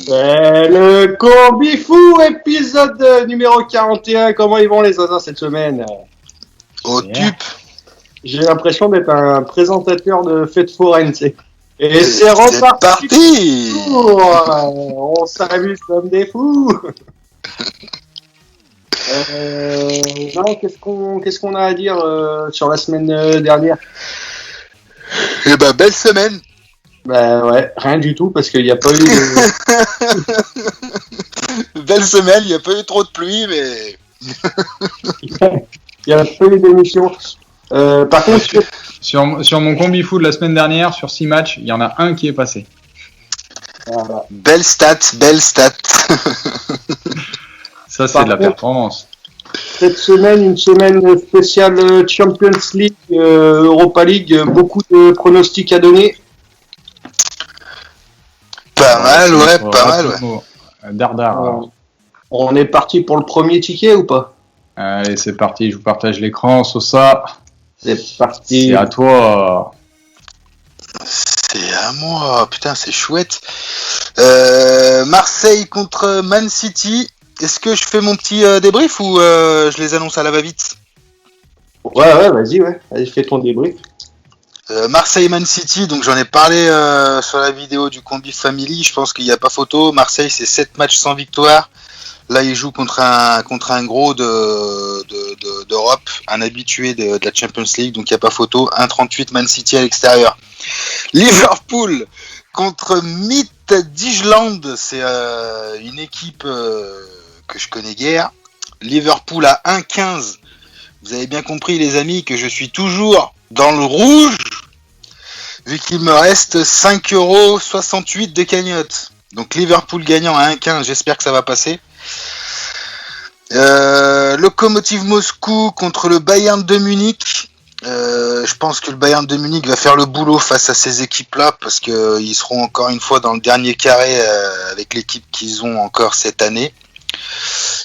C'est le Combi Fou, épisode numéro 41. Comment ils vont les Zazas cette semaine? Au tup. J'ai l'impression d'être un présentateur de fête foraine, tu sais. Et c'est C'est reparti. parti. On s'amuse comme des fous. Non, qu'est-ce qu'on a à dire sur la semaine dernière? Eh ben, belle semaine. Bah ouais, rien du tout parce qu'il n'y a pas eu de... Belle semaine, il n'y a pas eu trop de pluie, mais... il n'y a pas eu d'émission. Par contre, sur mon combi fou de la semaine dernière, sur 6 matchs, il y en a un qui est passé. voilà. Belle stat. Ça, c'est de la performance. Cette semaine, une semaine spéciale Champions League, Europa League, beaucoup de pronostics à donner. Pas mal, ouais. Dardard. On est parti pour le premier ticket ou pas? Allez, c'est parti, je vous partage l'écran, Sosa. C'est parti. C'est à toi. C'est à moi, putain, c'est chouette. Marseille contre Man City. Est-ce que je fais mon petit débrief ou je les annonce à la va-vite? Ouais, vas-y, ouais. Allez, fais ton débrief. Marseille-Man City, donc j'en ai parlé sur la vidéo du Combi Family, je pense qu'il n'y a pas photo. Marseille, c'est 7 matchs sans victoire. Là, il joue contre un gros d'Europe, un habitué de la Champions League, donc il n'y a pas photo. 1,38 Man City à l'extérieur. Liverpool contre Midtjylland, c'est une équipe que je connais guère. Liverpool à 1,15. Vous avez bien compris, les amis, que je suis toujours dans le rouge, vu qu'il me reste 5,68 € de cagnotte. Donc Liverpool gagnant à 1,15, j'espère que ça va passer. Lokomotiv Moscou contre le Bayern de Munich. Je pense que le Bayern de Munich va faire le boulot face à ces équipes-là, parce qu'ils seront encore une fois dans le dernier carré avec l'équipe qu'ils ont encore cette année.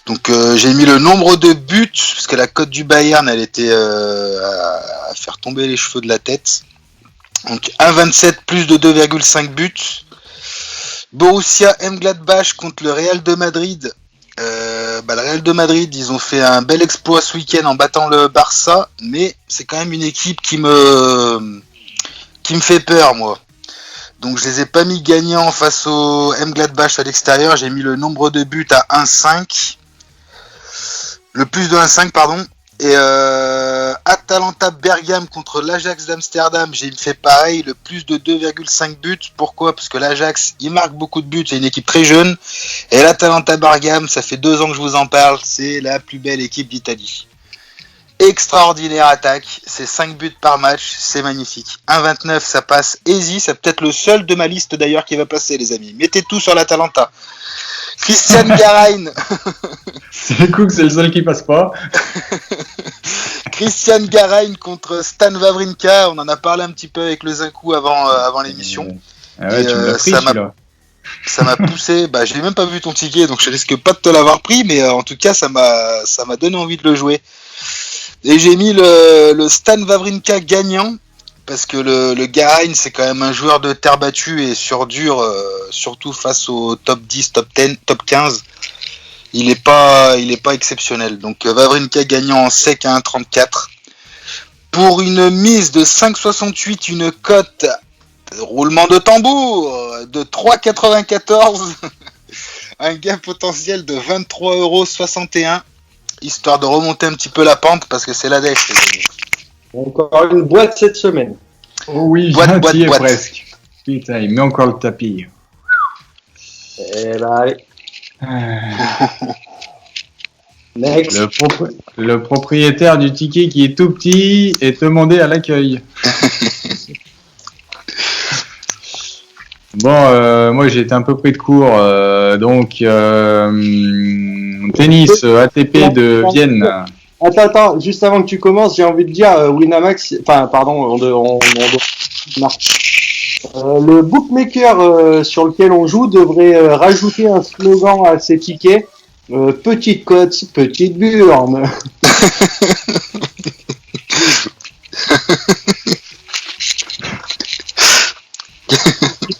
Donc j'ai mis le nombre de buts, parce que la cote du Bayern, elle était à faire tomber les cheveux de la tête. Donc 1,27 plus de 2,5 buts. Borussia Mönchengladbach contre le Real de Madrid. Le Real de Madrid, ils ont fait un bel exploit ce week-end en battant le Barça, mais c'est quand même une équipe qui me fait peur, moi. Donc je les ai pas mis gagnants face au Mönchengladbach à l'extérieur. J'ai mis le nombre de buts à 1,5. Le plus de 1,5, pardon. Et Atalanta Bergame contre l'Ajax d'Amsterdam, j'ai fait pareil, le plus de 2,5 buts. Pourquoi? Parce que l'Ajax, il marque beaucoup de buts, c'est une équipe très jeune. Et l'Atalanta Bergame, ça fait 2 ans que je vous en parle, c'est la plus belle équipe d'Italie. Extraordinaire attaque, c'est 5 buts par match, c'est magnifique. 1,29, ça passe easy, c'est peut-être le seul de ma liste d'ailleurs qui va passer, les amis. Mettez tout sur l'Atalanta. Christian Garein. C'est cool que c'est le seul qui passe pas. Christian Garein contre Stan Wawrinka, on en a parlé un petit peu avec le Zakou avant l'émission. Ah ouais, tu me l'as pris, celui-là. Ça m'a poussé, j'ai même pas vu ton ticket, donc je risque pas de te l'avoir pris, mais en tout cas ça m'a donné envie de le jouer. Et j'ai mis le Stan Wawrinka gagnant, parce que le Garein, c'est quand même un joueur de terre battue et sur dur, surtout face au top 10, top 10, top 15. Il est pas exceptionnel. Donc Wawrinka gagnant en sec à 1,34. Pour une mise de 5,68, une cote, roulement de tambour, de 3,94. Un gain potentiel de 23,61 €. Histoire de remonter un petit peu la pente, parce que c'est la dèche. Encore une boîte cette semaine. Oh oui, boîte. presque. Putain, il met encore le tapis. Et là, allez. Next. Le propriétaire du ticket qui est tout petit est demandé à l'accueil. Bon, moi j'ai été un peu pris de court, tennis ATP de Vienne. Attends, juste avant que tu commences, j'ai envie de dire Winamax, le bookmaker sur lequel on joue devrait rajouter un slogan à ses tickets. Petite cote, petite burne.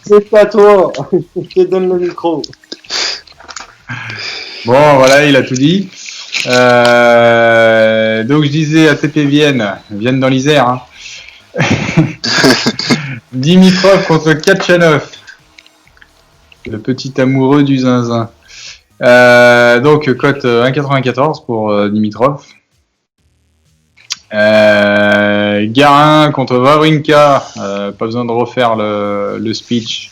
C'est pas toi, je te donne le micro. Bon, voilà, il a tout dit. Donc je disais ATP Vienne dans l'Isère. Hein. Dimitrov contre Kachanov, le petit amoureux du zinzin. Donc cote 1,94 pour Dimitrov. Garin contre Wawrinka, pas besoin de refaire le speech.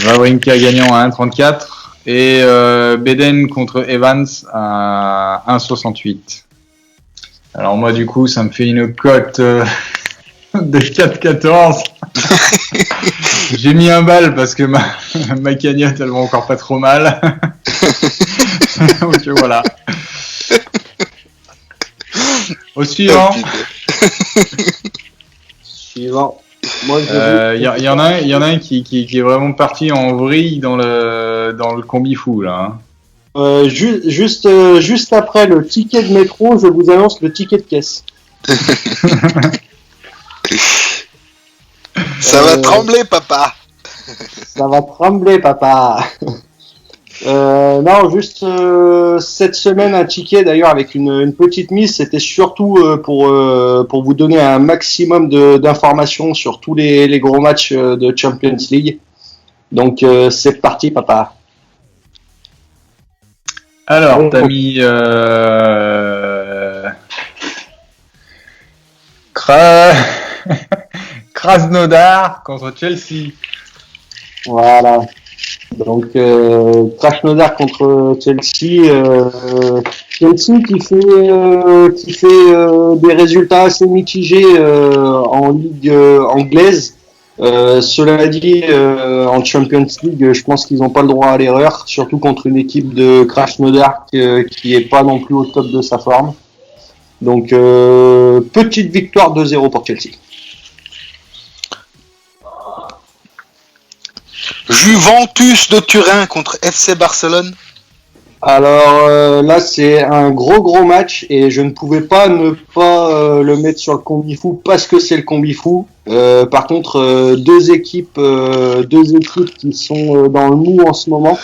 Wawrinka gagnant à 1,34 et Beden contre Evans à 1,68. Alors moi du coup ça me fait une cote de 4,14. J'ai mis un bal parce que ma cagnotte elle va encore pas trop mal. Donc voilà. Au suivant. Suivant. Moi, Il y en a un qui est vraiment parti en vrille dans le combi fou là. Hein. Juste après le ticket de métro, je vous annonce le ticket de caisse. Ça va trembler, papa. Ça va trembler, papa. Non, juste cette semaine un ticket d'ailleurs avec une petite mise, c'était surtout pour vous donner un maximum d'informations sur tous les gros matchs de Champions League. Donc c'est parti, papa. Alors, t'as mis Krasnodar contre Chelsea. Voilà. Donc Krasnodar contre Chelsea. Chelsea qui fait des résultats assez mitigés en Ligue anglaise. Cela dit, en Champions League, je pense qu'ils n'ont pas le droit à l'erreur, surtout contre une équipe de Krasnodar qui est pas non plus au top de sa forme. Donc petite victoire 2-0 pour Chelsea. Juventus de Turin contre FC Barcelone. Alors là c'est un gros match et je ne pouvais pas ne pas le mettre sur le combi fou parce que c'est le combi fou. Par contre deux équipes qui sont dans le mou en ce moment.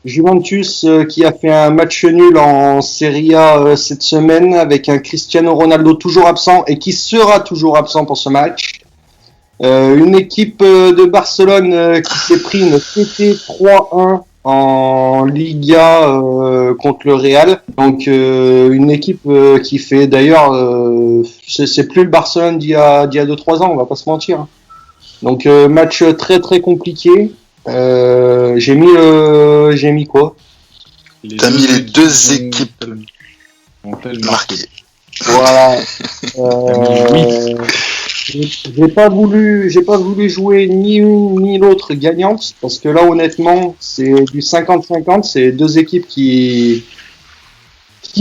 Juventus qui a fait un match nul en Serie A cette semaine avec un Cristiano Ronaldo toujours absent et qui sera toujours absent pour ce match. Une équipe de Barcelone qui s'est pris une TT 3-1 en Liga contre le Real. Donc une équipe qui fait d'ailleurs c'est plus le Barcelone d'il y a 2-3 ans, on va pas se mentir. Donc match très très compliqué. J'ai mis quoi? T'as mis les deux équipes marquées. Voilà. J'ai pas voulu jouer ni une ni l'autre gagnante parce que là honnêtement c'est du 50-50, c'est deux équipes qui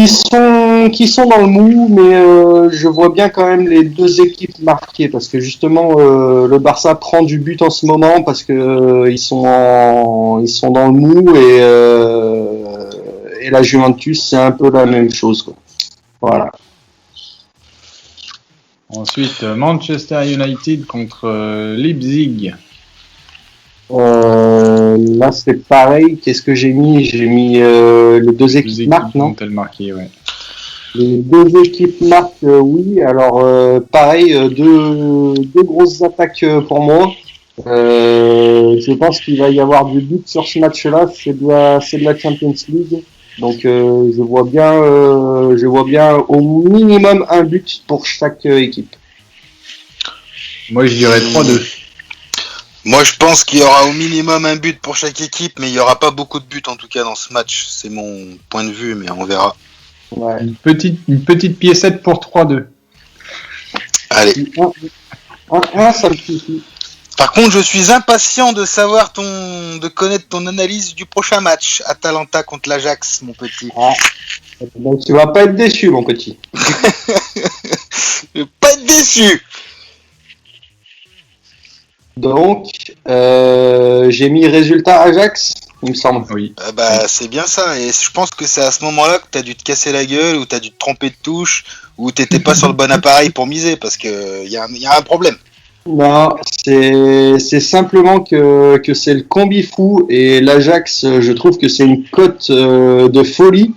sont dans le mou, mais je vois bien quand même les deux équipes marquées parce que justement le Barça prend du but en ce moment parce que ils sont dans le mou et la Juventus c'est un peu la même chose quoi. Voilà. Ensuite, Manchester United contre Leipzig. Là, c'est pareil. Qu'est-ce que j'ai mis? J'ai mis les deux équipes marquent, non? Marqué, ouais. Les deux équipes marquent, oui. Alors, pareil, deux grosses attaques pour moi. Je pense qu'il va y avoir du but sur ce match-là. C'est de la Champions League. Donc je vois bien au minimum un but pour chaque équipe. Moi je dirais 3-2. Moi je pense qu'il y aura au minimum un but pour chaque équipe, mais il n'y aura pas beaucoup de buts en tout cas dans ce match. C'est mon point de vue, mais on verra. Ouais. Une petite piécette pour 3-2. Allez. 1-1, ça me suffit. Par contre, je suis impatient de savoir de connaître ton analyse du prochain match. Atalanta contre l'Ajax, mon petit. Ah. Donc tu vas pas être déçu, mon petit. Je vais pas être déçu. Donc, j'ai mis résultat Ajax, il me semble. Oui. C'est bien ça. Et je pense que c'est à ce moment-là que tu as dû te casser la gueule, ou tu as dû te tromper de touche, ou t'étais pas sur le bon appareil pour miser, parce que y a un problème. Non, c'est simplement que c'est le combi fou et l'Ajax, je trouve que c'est une cote de folie.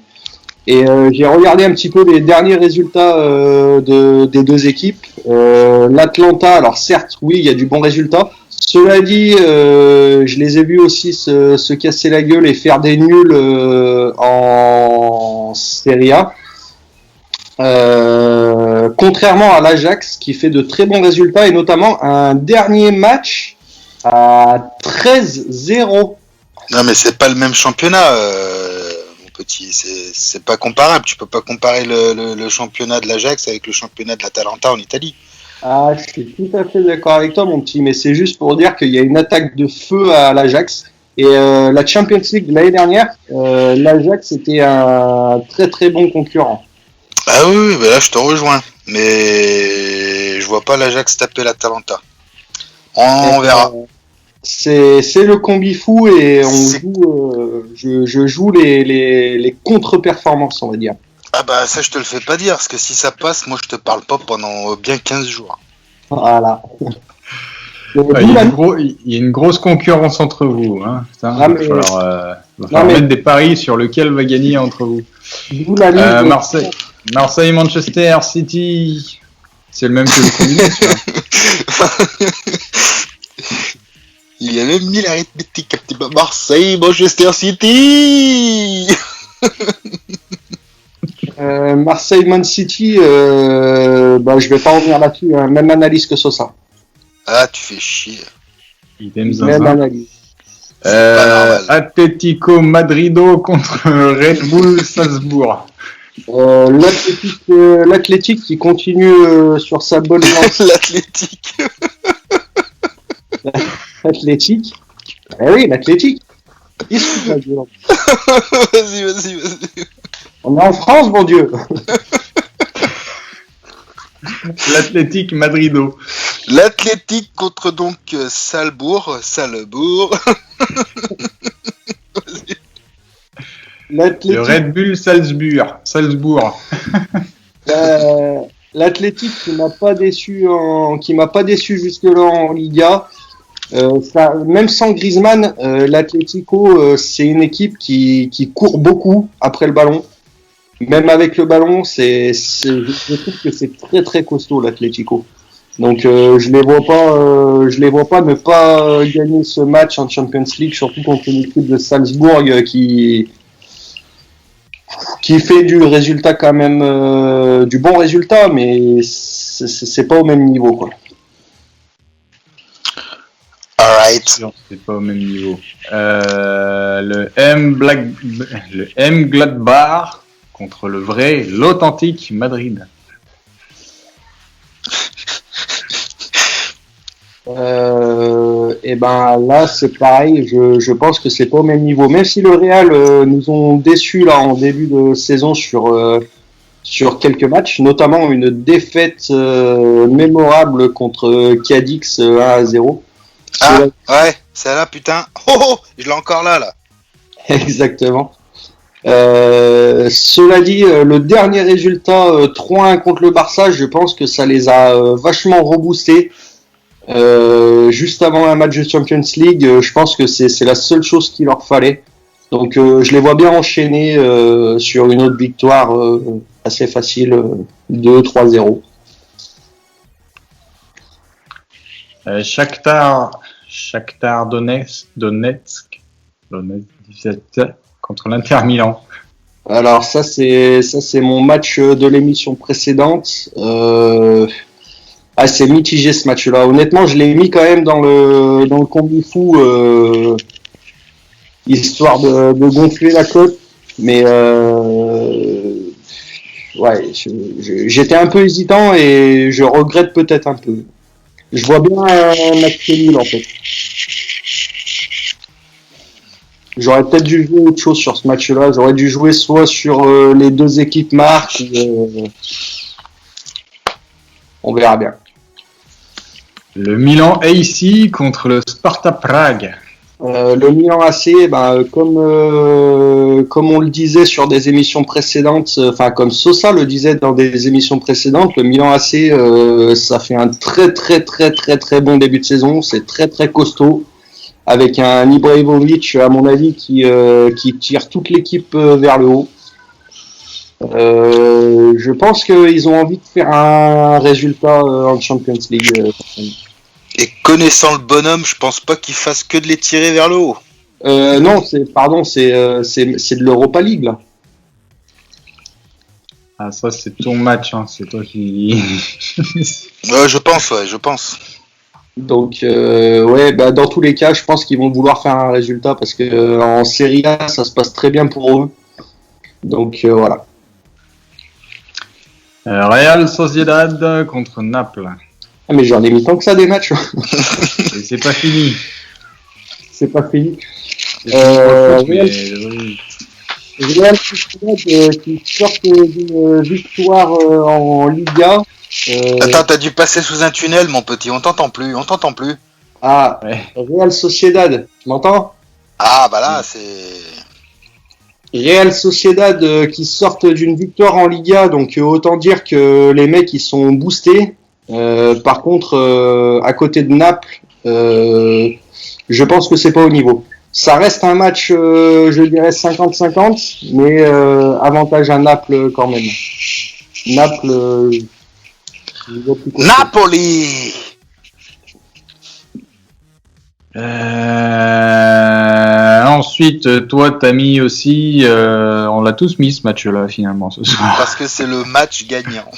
Et j'ai regardé un petit peu les derniers résultats des deux équipes. L'Atlanta, alors certes, oui, il y a du bon résultat. Cela dit, je les ai vus aussi se casser la gueule et faire des nuls en Serie A. Contrairement à l'Ajax qui fait de très bons résultats et notamment un dernier match à 13-0. Non, mais c'est pas le même championnat, mon petit. C'est pas comparable. Tu peux pas comparer le championnat de l'Ajax avec le championnat de l'Atalanta en Italie. Ah, je suis tout à fait d'accord avec toi, mon petit, mais c'est juste pour dire qu'il y a une attaque de feu à l'Ajax. Et la Champions League de l'année dernière, l'Ajax était un très très bon concurrent. Ah oui, bah là je te rejoins. Mais je vois pas l'Ajax taper l'Atalanta. On verra. C'est le combi fou et on joue, je joue les contre-performances, on va dire. Ah bah ça je te le fais pas dire, parce que si ça passe, moi je te parle pas pendant bien 15 jours. Voilà. Il y a une grosse concurrence entre vous. Hein. Putain, il va falloir mettre des paris sur lequel va gagner entre vous. Marseille, Manchester City. C'est le même que le combi. Il y a même mis l'arithmétique. Marseille, Manchester City. Marseille, Man City, je vais pas revenir là-dessus. Hein. Même analyse que Sosa. Ah, tu fais chier. Même analyse. Atlético Madrido contre Red Bull Salzbourg. L'Athletic qui continue sur sa bonne lancée. L'Athletic. L'Athletic. Eh oui, l'Athletic. Vas-y. On est en France, mon Dieu. L'Athletic Madrido. L'Athletic contre donc Salzbourg. Le Red Bull Salzbourg. L'Athletic qui m'a pas déçu jusque-là en Liga. Même sans Griezmann, l'Atlético, c'est une équipe qui court beaucoup après le ballon. Même avec le ballon, je trouve que c'est très très costaud l'Atlético. Donc je les vois pas ne pas gagner ce match en Champions League, surtout contre une équipe de Salzbourg qui fait du résultat quand même, du bon résultat, mais c'est pas au même niveau, quoi. Alright. C'est pas au même niveau. Le M Gladbach contre l'authentique Madrid. Et ben là c'est pareil, je pense que c'est pas au même niveau. Même si le Real nous ont déçus là en début de saison sur quelques matchs, notamment une défaite mémorable contre Cadix 1-0. Ah ouais, celle-là putain. Oh, je l'ai encore là. Exactement. Cela dit, le dernier résultat 3-1 contre le Barça, je pense que ça les a vachement reboostés. Juste avant un match de Champions League, je pense que c'est la seule chose qu'il leur fallait. Donc je les vois bien enchaîner sur une autre victoire assez facile, 2-3-0. Shakhtar Donetsk contre l'Inter Milan. Alors ça c'est mon match de l'émission précédente. C'est mitigé ce match-là. Honnêtement, je l'ai mis quand même dans le combi fou, histoire de gonfler la cote. Mais j'étais un peu hésitant et je regrette peut-être un peu. Je vois bien un match nul en fait. J'aurais peut-être dû jouer autre chose sur ce match-là. J'aurais dû jouer soit sur les deux équipes marques. On verra bien. Le Milan AC contre le Sparta Prague. Le Milan AC, comme on le disait sur des émissions précédentes, enfin comme Sosa le disait dans des émissions précédentes, le Milan AC, ça fait un très très très très très bon début de saison. C'est très très costaud, avec un Ibrahimovic, à mon avis, qui tire toute l'équipe vers le haut. Je pense qu'ils ont envie de faire un résultat en Champions League. Et connaissant le bonhomme, je pense pas qu'il fasse que de les tirer vers le haut. Non, c'est de l'Europa League là. Ah, ça, c'est ton match, hein. C'est toi qui. Je pense. Donc, dans tous les cas, je pense qu'ils vont vouloir faire un résultat parce que en Serie A, ça se passe très bien pour eux. Donc, voilà. Real Sociedad contre Naples. Ah, mais j'en ai mis tant que ça des matchs. Et c'est pas fini. C'est pas fini. Real Sociedad qui sortent d'une victoire en Liga. Attends, t'as dû passer sous un tunnel, mon petit. On t'entend plus. Ah, Ouais. Real Sociedad, tu m'entends? Ah, bah là, c'est. Real Sociedad qui sortent d'une victoire en Liga, donc autant dire que les mecs ils sont boostés. Par contre, à côté de Naples, je pense que c'est pas au niveau. Ça reste un match, je dirais 50-50, mais avantage à Naples quand même. Naples. Napoli. Ensuite, toi, t'as mis aussi, on l'a tous mis ce match-là finalement ce soir. Parce que c'est le match gagnant.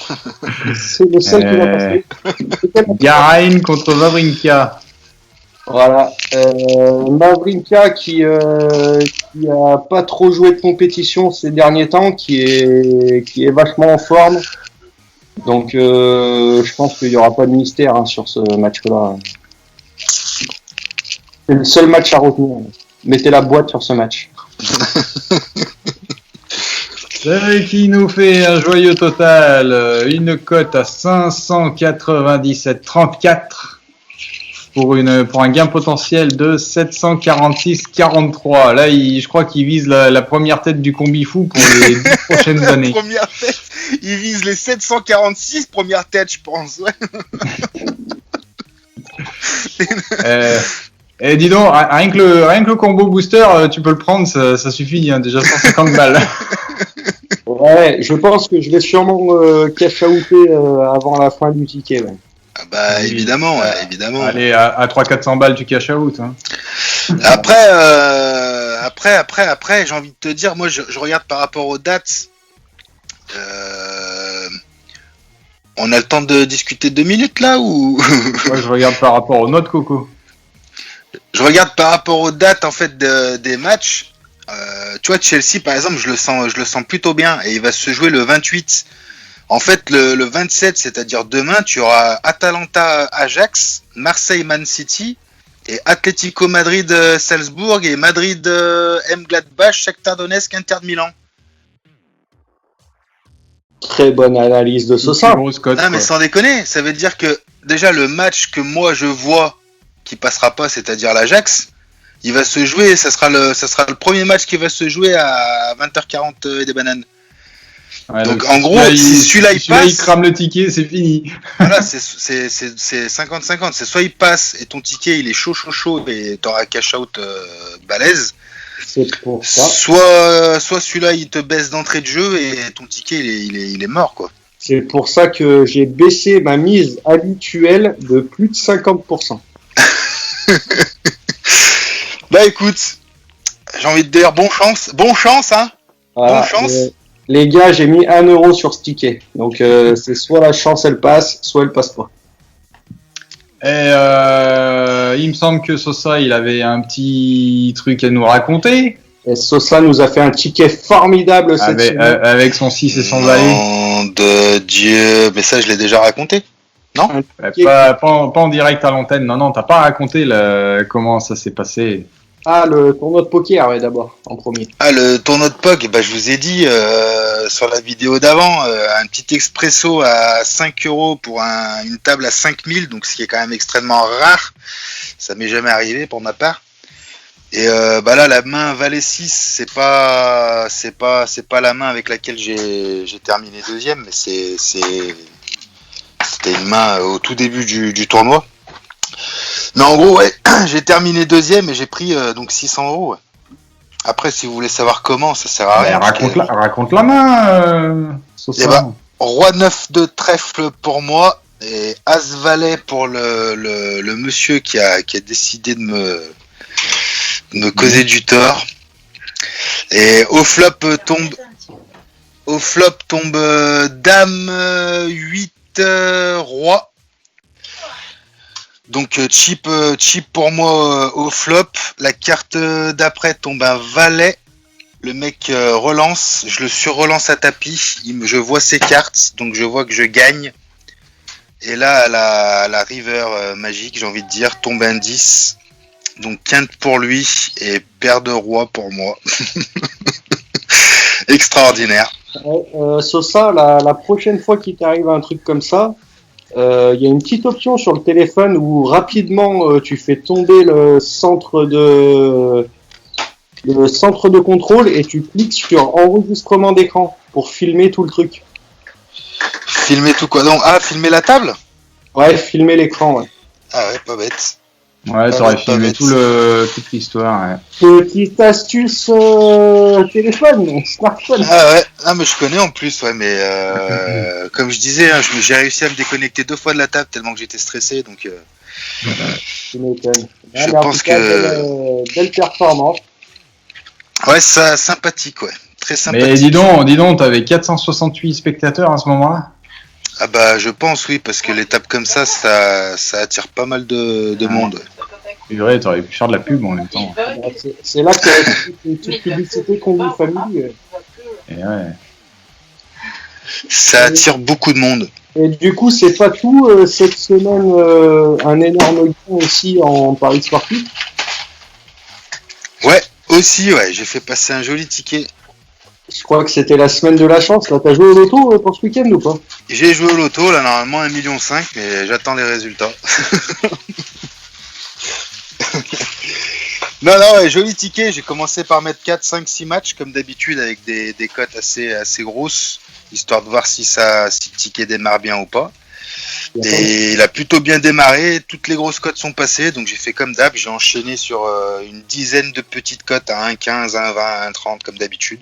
C'est le seul qui va passer. Garein contre Wawrinka. Voilà. Wawrinka qui a pas trop joué de compétition ces derniers temps, qui est vachement en forme. Donc je pense qu'il y aura pas de mystère sur ce match-là. C'est le seul match à retenir. Mettez la boîte sur ce match. Qui nous fait un joyeux total, une cote à 597,34 pour un gain potentiel de 746,43. Là, je crois qu'il vise la première tête du combi fou pour les 10 prochaines années. Première tête, il vise les 746 premières têtes, je pense. Ouais. Et dis donc, rien que le combo booster, tu peux le prendre, ça suffit, hein, déjà 150 balles. Ouais, je pense que je vais sûrement cash outer avant la fin du ticket. Ouais. Ah bah évidemment, ouais, évidemment. Allez, à 300-400 balles, tu cash out. Hein. Après, j'ai envie de te dire, moi je regarde par rapport aux dates. On a le temps de discuter 2 minutes là ou Moi, je regarde par rapport aux notes, Coco. Je regarde par rapport aux dates en fait des matchs. Tu vois, Chelsea par exemple, je le sens plutôt bien et il va se jouer le 28. En fait, le 27, c'est-à-dire demain, tu auras Atalanta-Ajax, Marseille-Man City et Atlético Madrid-Salzbourg et Madrid-M-Gladbach, Shakhtar Donetsk-Inter de Milan. Très bonne analyse de Sosa. Ah mais sans déconner, ça veut dire que déjà le match que moi je vois qui passera pas, c'est-à-dire l'Ajax, il va se jouer, ça sera le premier match qui va se jouer à 20h40 et des bananes. Ouais, donc en gros, si celui-là il passe, il crame le ticket, c'est fini. Voilà, c'est 50-50. C'est soit il passe et ton ticket il est chaud et t'auras cash out balèze. C'est pour ça. Soit celui-là il te baisse d'entrée de jeu et ton ticket il est mort quoi. C'est pour ça que j'ai baissé ma mise habituelle de plus de 50%. Bah écoute, j'ai envie de dire bonne chance hein. Voilà, bonne chance. Les gars, j'ai mis 1 euro sur ce ticket. Donc c'est soit la chance elle passe, soit elle passe pas. Et il me semble que Sosa, il avait un petit truc à nous raconter. Et Sosa nous a fait un ticket formidable cette semaine. Avec son 6 et son valet. Nom de Dieu, mais ça je l'ai déjà raconté. Non, pas en direct à l'antenne. Non, t'as pas raconté comment ça s'est passé. Ah, le tournoi de poker, ouais, d'abord, en premier. Ah, le tournoi de POG, bah, je vous ai dit sur la vidéo d'avant, un petit expresso à 5 euros pour une table à 5000, donc ce qui est quand même extrêmement rare. Ça m'est jamais arrivé pour ma part. Et là, la main Valet 6, c'est pas la main avec laquelle j'ai terminé deuxième, mais c'était une main au tout début du tournoi. Mais en gros, ouais, j'ai terminé deuxième et j'ai pris donc 600 €. Ouais. Après, si vous voulez savoir comment, ça sert à rien. Raconte la main. Et Roi 9 de trèfle pour moi et As Valet pour le monsieur qui a décidé de me causer du tort. Et au flop tombe Dame 8 Roi. Donc chip pour moi au flop. La carte d'après tombe un Valet. Le mec relance, je le surrelance à tapis. Je vois ses cartes, donc je vois que je gagne. Et là, la river magique, j'ai envie de dire, tombe un 10. Donc quinte pour lui et paire de roi pour moi. Extraordinaire. Sosa, la prochaine fois qu'il t'arrive un truc comme ça, il y a une petite option sur le téléphone où rapidement tu fais tomber le centre de contrôle et tu cliques sur enregistrement d'écran pour filmer tout le truc. Filmer tout quoi? Donc, filmer la table? Ouais, filmer l'écran, ouais. Ah ouais, pas bête. Ouais, t'aurais filmé toute l'histoire, ouais. Petite astuce téléphone, smartphone. Ah ouais, mais je connais en plus, ouais, mais comme je disais, hein, j'ai réussi à me déconnecter 2 fois de la table tellement que j'étais stressé, donc tu m'étonnes. Je pense que... Belle performance. Ouais, ça, sympathique, ouais. Très sympathique. Mais dis donc, t'avais 468 spectateurs à ce moment-là? Ah bah, je pense, oui, parce que les tables comme ça attire pas mal de monde. C'est vrai, t'aurais pu faire de la pub en même temps. C'est là qu'il y a une petite publicité Combi Family. Et ouais. Ça attire beaucoup de monde. Et du coup, c'est pas tout. Cette semaine, un énorme gain aussi en paris sportif. Ouais, aussi, ouais. J'ai fait passer un joli ticket. Je crois que c'était la semaine de la chance. Là, t'as joué au loto pour ce week-end ou pas? J'ai joué au loto, là, normalement 1,5 million, mais j'attends les résultats. Non, ouais, joli ticket. J'ai commencé par mettre 4, 5, 6 matchs, comme d'habitude, avec des cotes assez grosses, histoire de voir si le ticket démarre bien ou pas. Et il a plutôt bien démarré, toutes les grosses cotes sont passées, donc j'ai fait comme d'hab, j'ai enchaîné sur une dizaine de petites cotes à 1,15, 1,20, 1,30 comme d'habitude.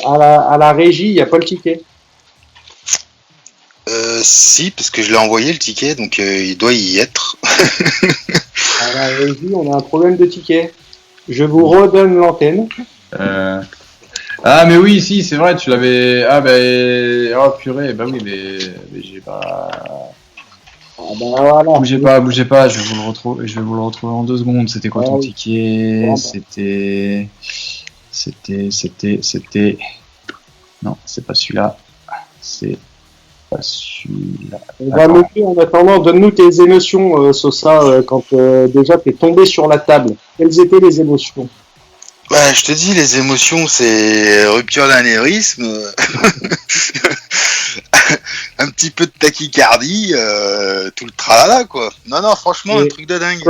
À la régie, il n'y a pas le ticket? Si, parce que je l'ai envoyé le ticket, donc il doit y être. À la régie, on a un problème de ticket. Je vous redonne l'antenne. Ah mais oui, si, c'est vrai, tu l'avais... Ah oh purée, bah oui, mais j'ai pas... Ah bah voilà. Bougez pas, je vais vous le retrouver en 2 secondes. C'était quoi ton ticket? Bon, C'était... Non, c'est pas celui-là. C'est pas celui-là. On va noter en attendant, donne-nous tes émotions, Sosa, quand déjà t'es tombé sur la table. Quelles étaient les émotions? Bah, je te dis, les émotions, c'est rupture d'anévrisme, un petit peu de tachycardie, tout le tralala, quoi. Non, franchement, un truc de dingue.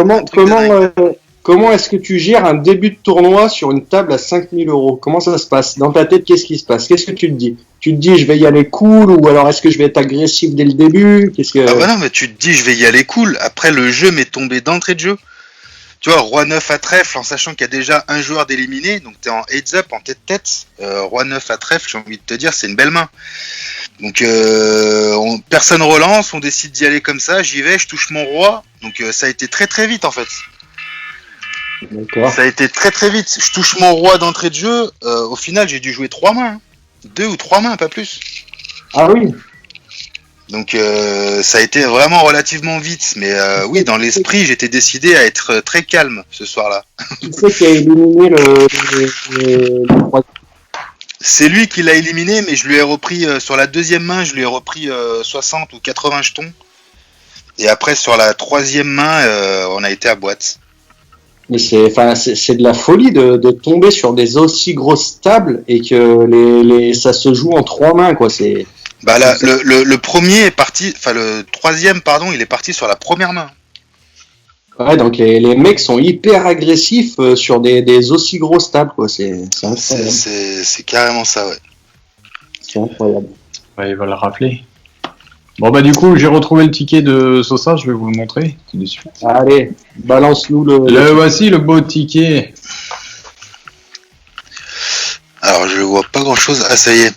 Comment est-ce que tu gères un début de tournoi sur une table à 5 000 €? Comment ça se passe? Dans ta tête, qu'est-ce qui se passe? Qu'est-ce que tu te dis? Tu te dis, je vais y aller cool, ou alors est-ce que je vais être agressif dès le début? Ah bah non, mais tu te dis, je vais y aller cool. Après, le jeu m'est tombé d'entrée de jeu. Tu vois, Roi 9 à trèfle, en sachant qu'il y a déjà un joueur d'éliminé, donc t'es en heads up, en tête-tête. Roi 9 à trèfle, j'ai envie de te dire, c'est une belle main. Donc personne relance, on décide d'y aller comme ça, j'y vais, je touche mon roi. Donc ça a été très très vite en fait. D'accord. Ça a été très très vite. Je touche mon roi d'entrée de jeu, au final j'ai dû jouer 3 mains. 2 ou 3 mains, pas plus. Ah oui. Donc ça a été vraiment relativement vite, mais oui, dans l'esprit, j'étais décidé à être très calme ce soir-là. Qui c'est qui a éliminé le C'est lui qui l'a éliminé, mais je lui ai repris sur la deuxième main, je lui ai repris 60 ou 80 jetons. Et après sur la troisième main, on a été à boîte. Mais c'est de la folie de tomber sur des aussi grosses tables et que ça se joue en 3 mains, quoi. C'est. Bah là, le premier est parti, enfin le troisième, pardon, il est parti sur la première main. Ouais, donc les mecs sont hyper agressifs sur des aussi grosses tables, quoi. C'est incroyable. C'est carrément ça, ouais. C'est incroyable. Ouais, il va le rappeler. Bon, bah, du coup, j'ai retrouvé le ticket de Sosa, je vais vous le montrer tout de suite. Allez, balance-nous Voici le beau ticket. Alors, je vois pas grand-chose. Ah, ça y est.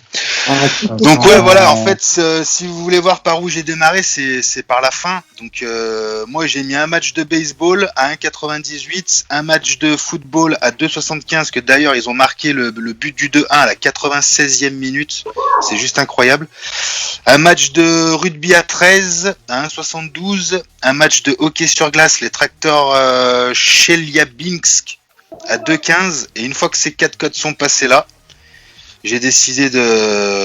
Donc Ah. ouais, voilà, en fait, si vous voulez voir par où j'ai démarré, c'est par la fin. Donc moi, j'ai mis un match de baseball à 1,98, un match de football à 2,75, que d'ailleurs, ils ont marqué le but du 2-1 à la 96e minute. C'est juste incroyable. Un match de rugby à 13, à 1,72. Un match de hockey sur glace, les tracteurs Chelyabinsk à 2,15. Et une fois que ces 4 codes sont passés là, j'ai décidé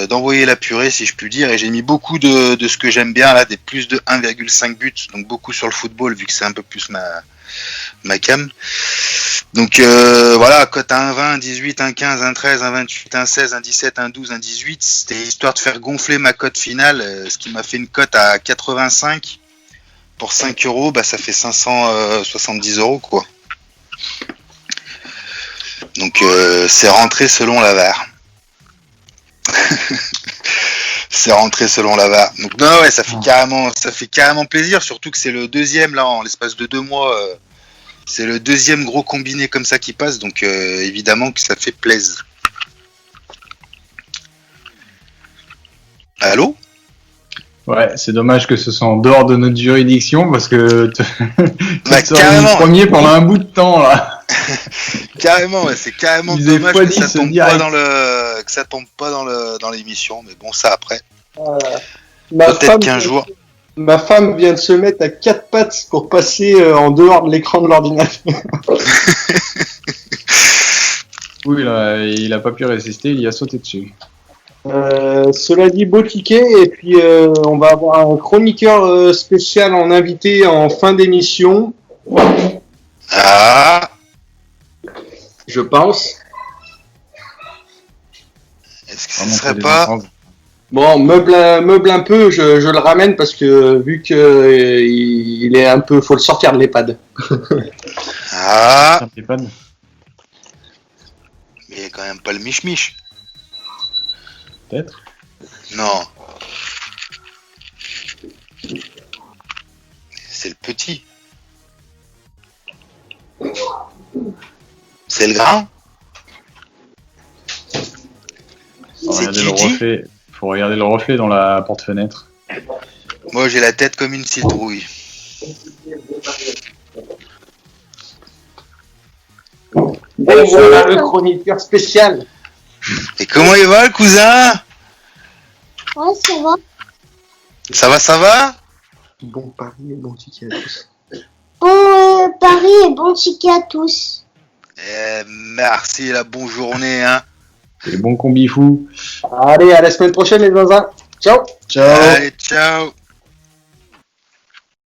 d'envoyer la purée, si je puis dire, et j'ai mis beaucoup de ce que j'aime bien, là, des plus de 1,5 buts, donc beaucoup sur le football, vu que c'est un peu plus ma cam. Donc voilà, cote à 1,20, 1,18, 1,15, 1,13, 1,28, 1,16, 1,17, 1,12, 1,18, c'était histoire de faire gonfler ma cote finale, ce qui m'a fait une cote à 85. Pour 5 euros, bah, ça fait 570 euros, quoi. Donc c'est rentré selon la VAR. C'est rentré selon la VAR. Donc non, ouais, ça fait carrément plaisir, surtout que c'est le deuxième là en l'espace de 2 mois. C'est le deuxième gros combiné comme ça qui passe, donc évidemment que ça fait plaisir. Allô ? Ouais, c'est dommage que ce soit en dehors de notre juridiction parce que tu Bah, sors carrément. du premier pendant un bout de temps là. Carrément, ouais, c'est carrément Ils dommage avaient que pas ça dit ce tombe direct. pas dans l'émission, mais bon, ça après. Ma Peut-être femme, qu'un jour. ma femme vient de se mettre à 4 pattes pour passer en dehors de l'écran de l'ordinateur. Oui, là, il a pas pu résister, il y a sauté dessus. Cela dit, beau ticket, et puis on va avoir un chroniqueur spécial en invité en fin d'émission, Ah, je pense. est-ce que ce Vraiment serait des pas enfants. Bon, meuble un peu, je le ramène parce que vu que il est un peu, faut le sortir de l'EHPAD. Ah, Ça fait pas de- mais il y a quand même pas le mich-mich. Peut-être. Non. C'est le petit. C'est le grand. C'est Gigi. Faut regarder le reflet dans la porte-fenêtre. Moi, j'ai la tête comme une citrouille. Et voilà le chroniqueur spécial. Et comment il va, le cousin? Ouais, ça va. Ça va? Bon pari et bon ticket à tous. Bon Paris et bon ticket à tous. Merci, la bonne journée, hein. Et bon combi fou. Allez, à la semaine prochaine les zinzins. Ciao. Ciao. Allez, ciao.